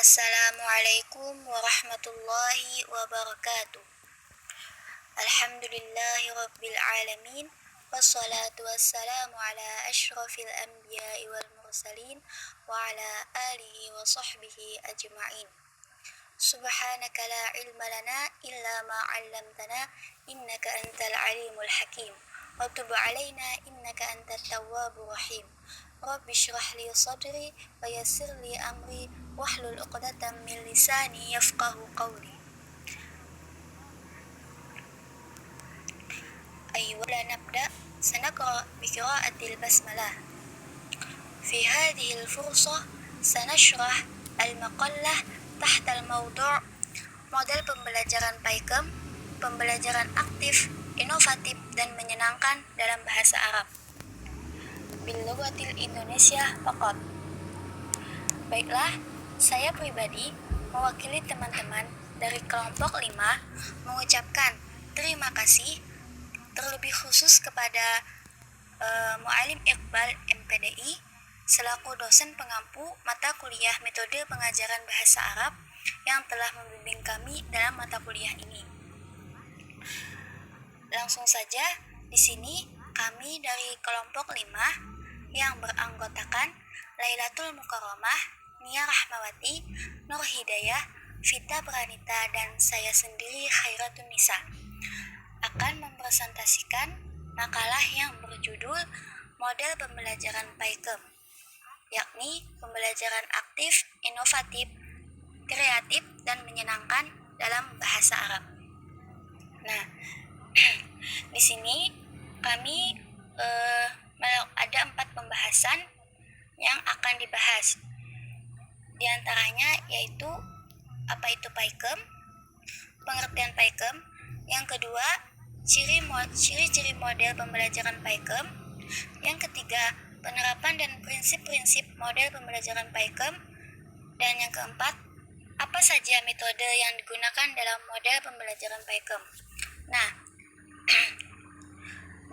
Assalamualaikum warahmatullahi wabarakatuh. Alhamdulillahi rabbil alamin. Wassalatu wassalamu ala ashrafil anbiya'i wal mursalin wa ala alihi wa sahbihi ajma'in. Subhanaka la ilma lana illa ma 'allamtana innaka antal alimul hakim. Wa tub 'alaina innaka antat tawwabur rahim. Rabbi shrah li sadri wa yassir li amri wahlul 'uqdatam min lisani yafqahu qawli. Ayyuhal nabda sanaqra bi qira'atil basmalah. Fi hadhihi al-fursah sanashrah al-maqallah tahta al-mawdu' model pembelajaran PAIKEM, pembelajaran aktif, inovatif dan menyenangkan dalam bahasa Arab. Bil-lughatil Indonesia faqat. Baiklah, saya pribadi mewakili teman-teman dari kelompok 5 mengucapkan terima kasih terlebih khusus kepada Mu'alim Iqbal MPDI selaku dosen pengampu mata kuliah metode pengajaran bahasa Arab yang telah membimbing kami dalam mata kuliah ini. Langsung saja, di sini kami dari kelompok 5 yang beranggotakan Lailatul Mukarramah, Nia Rahmawati, Nur Hidayah, Vita Pranita, dan saya sendiri Khairatun Nisa akan mempresentasikan makalah yang berjudul Model Pembelajaran PAIKEM, yakni pembelajaran aktif, inovatif, kreatif, dan menyenangkan dalam bahasa Arab. Nah, di sini kami ada 4 pembahasan yang akan dibahas. Di antaranya yaitu apa itu PAIKEM, pengertian PAIKEM, yang kedua ciri-ciri model pembelajaran PAIKEM, yang ketiga penerapan dan prinsip-prinsip model pembelajaran PAIKEM, dan yang keempat apa saja metode yang digunakan dalam model pembelajaran PAIKEM. Nah,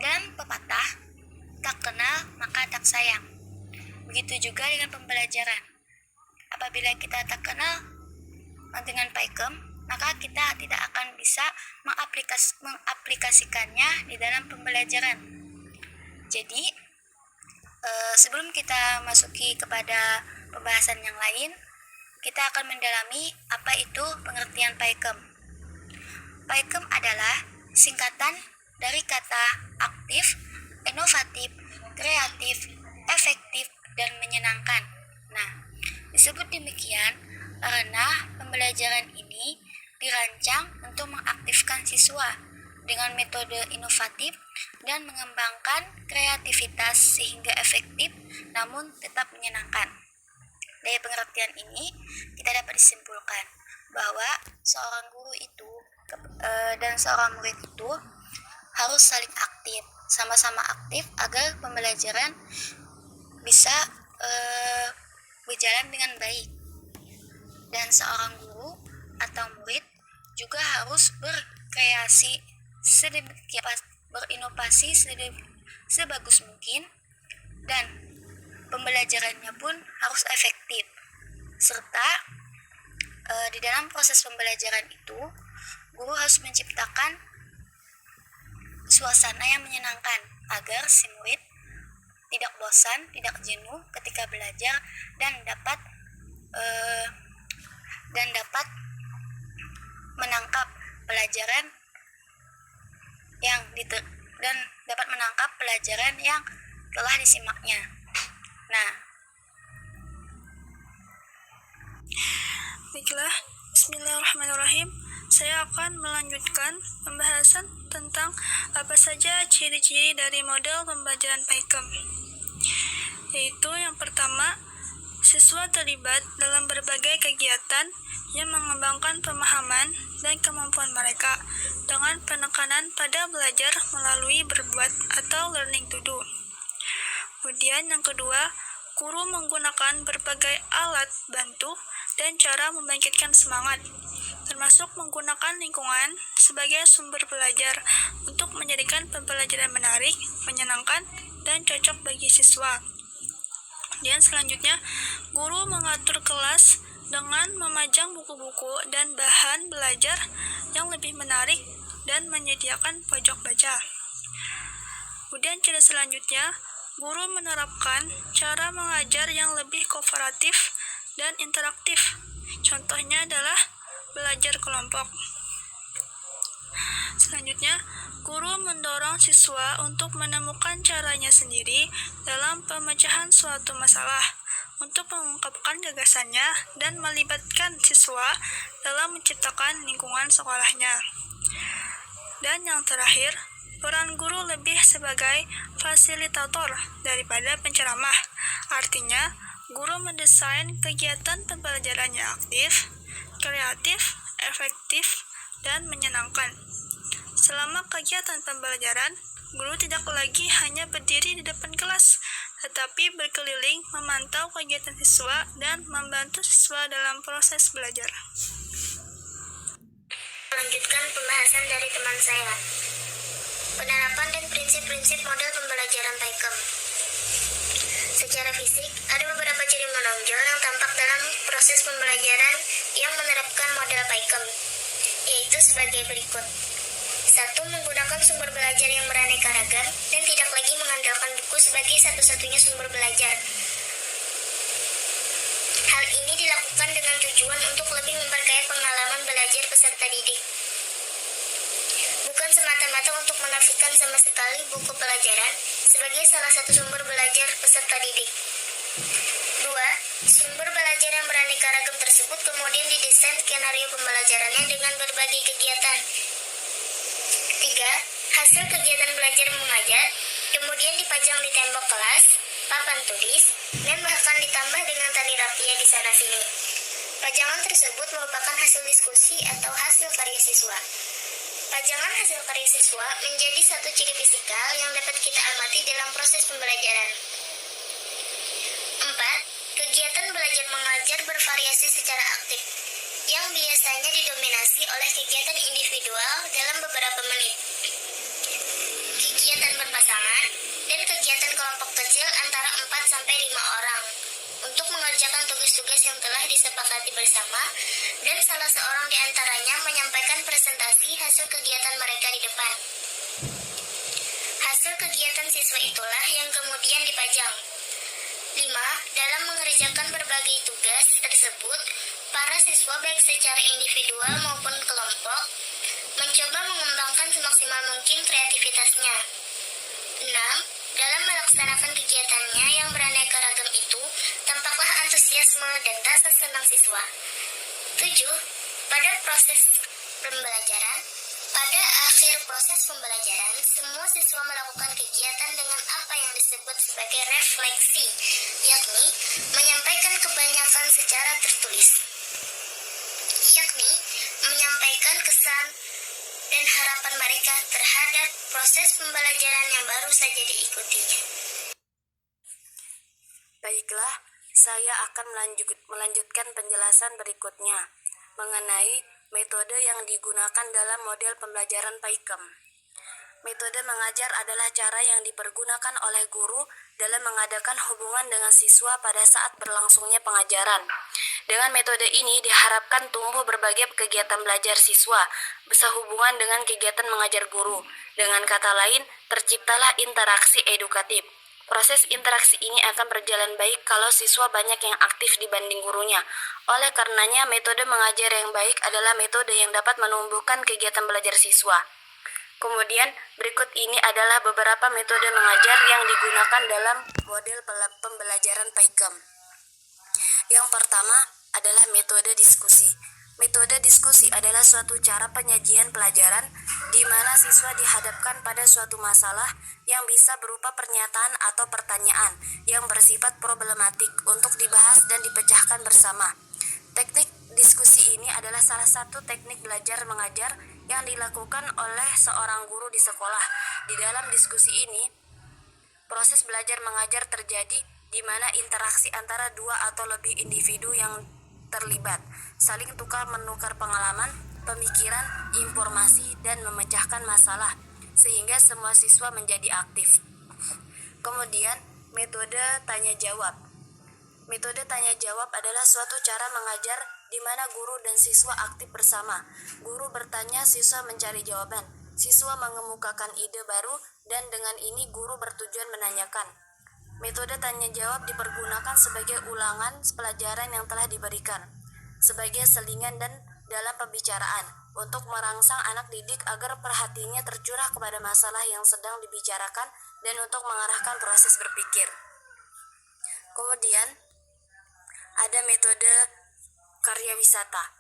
dalam pepatah tak kenal maka tak sayang. Begitu juga dengan pembelajaran. Apabila kita tak kenal dengan PAIKEM, maka kita tidak akan bisa mengaplikasikannya di dalam pembelajaran. Jadi, sebelum kita masuki kepada pembahasan yang lain, kita akan mendalami apa itu pengertian PAIKEM. PAIKEM adalah singkatan dari kata aktif, inovatif, kreatif, efektif, dan menyenangkan. Nah, disebut demikian karena pembelajaran ini dirancang untuk mengaktifkan siswa dengan metode inovatif dan mengembangkan kreativitas sehingga efektif namun tetap menyenangkan. Dari pengertian ini, kita dapat disimpulkan bahwa seorang guru itu dan seorang murid itu harus saling aktif, sama-sama aktif agar pembelajaran bisa berjalan dengan baik. Dan seorang guru atau murid juga harus berkreasi berinovasi sebagus mungkin, dan pembelajarannya pun harus efektif. Serta di dalam proses pembelajaran itu, guru harus menciptakan suasana yang menyenangkan agar si murid tidak bosan, tidak jenuh ketika belajar, dan dapat menangkap pelajaran yang telah disimaknya. Nah, baiklah, bismillahirrahmanirrahim. Saya akan melanjutkan pembahasan tentang apa saja ciri-ciri dari model pembelajaran PAIKEM. Yaitu yang pertama, siswa terlibat dalam berbagai kegiatan yang mengembangkan pemahaman dan kemampuan mereka dengan penekanan pada belajar melalui berbuat atau learning to do. Kemudian yang kedua, guru menggunakan berbagai alat bantu dan cara membangkitkan semangat, termasuk menggunakan lingkungan sebagai sumber belajar untuk menjadikan pembelajaran menarik, menyenangkan, dan cocok bagi siswa. Dan selanjutnya, guru mengatur kelas dengan memajang buku-buku dan bahan belajar yang lebih menarik dan menyediakan pojok baca. Kemudian cara selanjutnya, guru menerapkan cara mengajar yang lebih kooperatif dan interaktif. Contohnya adalah belajar kelompok. Selanjutnya, guru mendorong siswa untuk menemukan caranya sendiri dalam pemecahan suatu masalah, untuk mengungkapkan gagasannya dan melibatkan siswa dalam menciptakan lingkungan sekolahnya. Dan yang terakhir, peran guru lebih sebagai fasilitator daripada penceramah. Artinya, guru mendesain kegiatan pembelajaran yang aktif, kreatif, efektif, dan menyenangkan. Selama kegiatan pembelajaran, guru tidak lagi hanya berdiri di depan kelas, tetapi berkeliling memantau kegiatan siswa dan membantu siswa dalam proses belajar. Melanjutkan pembahasan dari teman saya. Penerapan dan prinsip-prinsip model pembelajaran PAIKEM. Secara fisik, ada beberapa ciri menonjol yang tampak dalam proses pembelajaran yang menerapkan model PAIKEM, yaitu sebagai berikut. 1. Menggunakan sumber belajar yang beraneka ragam dan tidak lagi mengandalkan buku sebagai satu-satunya sumber belajar. Hal ini dilakukan dengan tujuan untuk lebih memperkaya pengalaman belajar peserta didik. Bukan semata-mata untuk menafikan sama sekali buku pelajaran sebagai salah satu sumber belajar peserta didik. 2. Sumber belajar yang beraneka ragam tersebut kemudian didesain skenario pembelajarannya dengan berbagai kegiatan. 3. Hasil kegiatan belajar mengajar kemudian dipajang di tembok kelas, papan tulis, dan bahkan ditambah dengan tali rapia di sana-sini. Pajangan tersebut merupakan hasil diskusi atau hasil karya siswa. Pajangan hasil karya siswa menjadi satu ciri fisikal yang dapat kita amati dalam proses pembelajaran. 4. Kegiatan belajar mengajar bervariasi secara aktif, yang biasanya didominasi oleh kegiatan individual dalam beberapa menit, kegiatan berpasangan, dan kegiatan kelompok kecil antara 4-5 orang untuk mengerjakan tugas-tugas yang telah disepakati bersama, dan salah seorang di antaranya menyampaikan presentasi hasil kegiatan mereka di depan. Hasil kegiatan siswa itulah yang kemudian dipajang. 5. Dalam mengerjakan berbagai tugas tersebut, para siswa baik secara individual maupun kelompok mencoba mengembangkan semaksimal mungkin kreativitasnya. 6. Dalam melaksanakan kegiatannya yang beraneka ragam itu, tampaklah antusiasme dan rasa senang siswa. 7. Pada akhir proses pembelajaran, semua siswa melakukan kegiatan dengan apa yang disebut sebagai refleksi, yakni menyampaikan kebanyakan secara tertulis, yakni menyampaikan kesan dan harapan mereka terhadap proses pembelajaran yang baru saja diikutinya. Baiklah, saya akan melanjutkan penjelasan berikutnya mengenai metode yang digunakan dalam model pembelajaran PAIKEM. Metode mengajar adalah cara yang dipergunakan oleh guru dalam mengadakan hubungan dengan siswa pada saat berlangsungnya pengajaran. Dengan metode ini diharapkan tumbuh berbagai kegiatan belajar siswa sehubungan dengan kegiatan mengajar guru. Dengan kata lain, terciptalah interaksi edukatif. Proses interaksi ini akan berjalan baik kalau siswa banyak yang aktif dibanding gurunya. Oleh karenanya, metode mengajar yang baik adalah metode yang dapat menumbuhkan kegiatan belajar siswa. Kemudian, berikut ini adalah beberapa metode mengajar yang digunakan dalam model pembelajaran PAIKEM. Yang pertama adalah metode diskusi. Metode diskusi adalah suatu cara penyajian pelajaran di mana siswa dihadapkan pada suatu masalah yang bisa berupa pernyataan atau pertanyaan yang bersifat problematik untuk dibahas dan dipecahkan bersama. Teknik diskusi ini adalah salah satu teknik belajar mengajar yang dilakukan oleh seorang guru di sekolah. Di dalam diskusi ini, proses belajar mengajar terjadi di mana interaksi antara dua atau lebih individu yang terlibat, saling tukar-menukar pengalaman, pemikiran, informasi, dan memecahkan masalah, sehingga semua siswa menjadi aktif. Kemudian, metode tanya-jawab. Metode tanya jawab adalah suatu cara mengajar di mana guru dan siswa aktif bersama. Guru bertanya, siswa mencari jawaban. Siswa mengemukakan ide baru, dan dengan ini guru bertujuan menanyakan. Metode tanya jawab dipergunakan sebagai ulangan pelajaran yang telah diberikan, sebagai selingan dan dalam pembicaraan, untuk merangsang anak didik agar perhatiannya tercurah kepada masalah yang sedang dibicarakan dan untuk mengarahkan proses berpikir. Kemudian, ada metode karya wisata.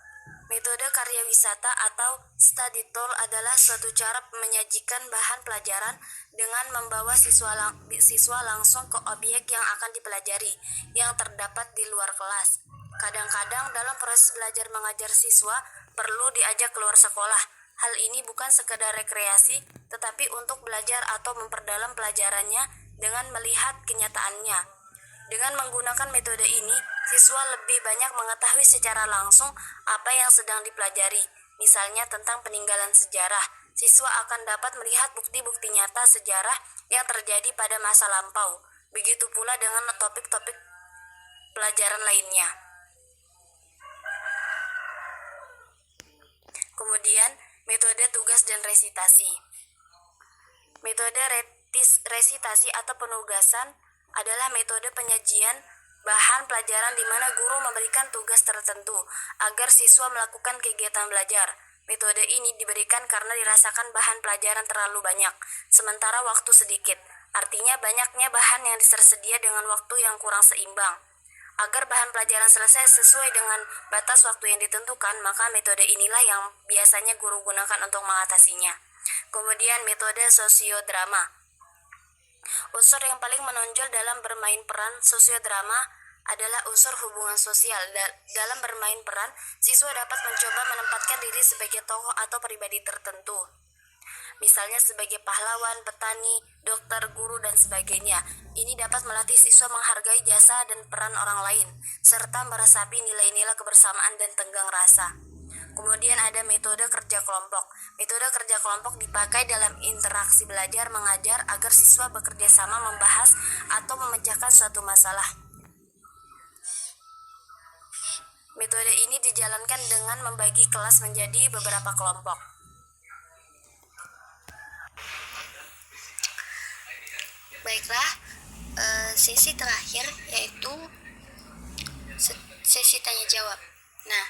Metode karya wisata atau study tour adalah suatu cara menyajikan bahan pelajaran dengan membawa siswa langsung ke objek yang akan dipelajari yang terdapat di luar kelas. Kadang-kadang dalam proses belajar mengajar siswa perlu diajak keluar sekolah. Hal ini bukan sekedar rekreasi, tetapi untuk belajar atau memperdalam pelajarannya dengan melihat kenyataannya. Dengan menggunakan metode ini, siswa lebih banyak mengetahui secara langsung apa yang sedang dipelajari. Misalnya tentang peninggalan sejarah, siswa akan dapat melihat bukti-bukti nyata sejarah yang terjadi pada masa lampau. Begitu pula dengan topik-topik pelajaran lainnya. Kemudian, metode tugas dan resitasi. Metode resitasi atau penugasan adalah metode penyajian bahan pelajaran di mana guru memberikan tugas tertentu agar siswa melakukan kegiatan belajar. Metode ini diberikan karena dirasakan bahan pelajaran terlalu banyak, sementara waktu sedikit. Artinya banyaknya bahan yang tersedia dengan waktu yang kurang seimbang. Agar bahan pelajaran selesai sesuai dengan batas waktu yang ditentukan, maka metode inilah yang biasanya guru gunakan untuk mengatasinya. Kemudian metode sosiodrama. Unsur yang paling menonjol dalam bermain peran sosiodrama adalah unsur hubungan sosial. Dalam bermain peran, siswa dapat mencoba menempatkan diri sebagai tokoh atau pribadi tertentu. Misalnya sebagai pahlawan, petani, dokter, guru, dan sebagainya. Ini dapat melatih siswa menghargai jasa dan peran orang lain, serta meresapi nilai-nilai kebersamaan dan tenggang rasa. Kemudian ada metode kerja kelompok. Metode kerja kelompok dipakai dalam interaksi belajar mengajar agar siswa bekerja sama membahas atau memecahkan suatu masalah. Metode ini dijalankan dengan membagi kelas menjadi beberapa kelompok. Baiklah, sesi terakhir yaitu sesi tanya jawab. Nah,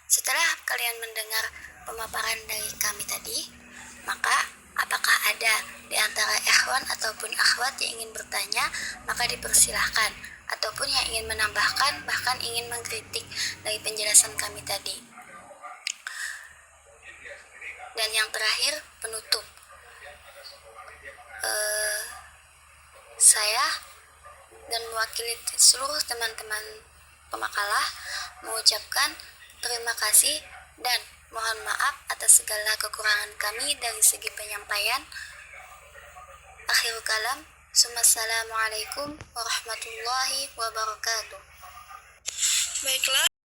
setelah kalian mendengar pemaparan dari kami tadi, maka apakah ada di antara ikhwan ataupun akhwat yang ingin bertanya, maka dipersilahkan, ataupun yang ingin menambahkan, bahkan ingin mengkritik dari penjelasan kami tadi. Dan yang terakhir, penutup. Saya dan mewakili seluruh teman-teman pemakalah mengucapkan terima kasih dan mohon maaf atas segala kekurangan kami dari segi penyampaian. Akhirul kalam, Assalamualaikum warahmatullahi wabarakatuh. Baiklah.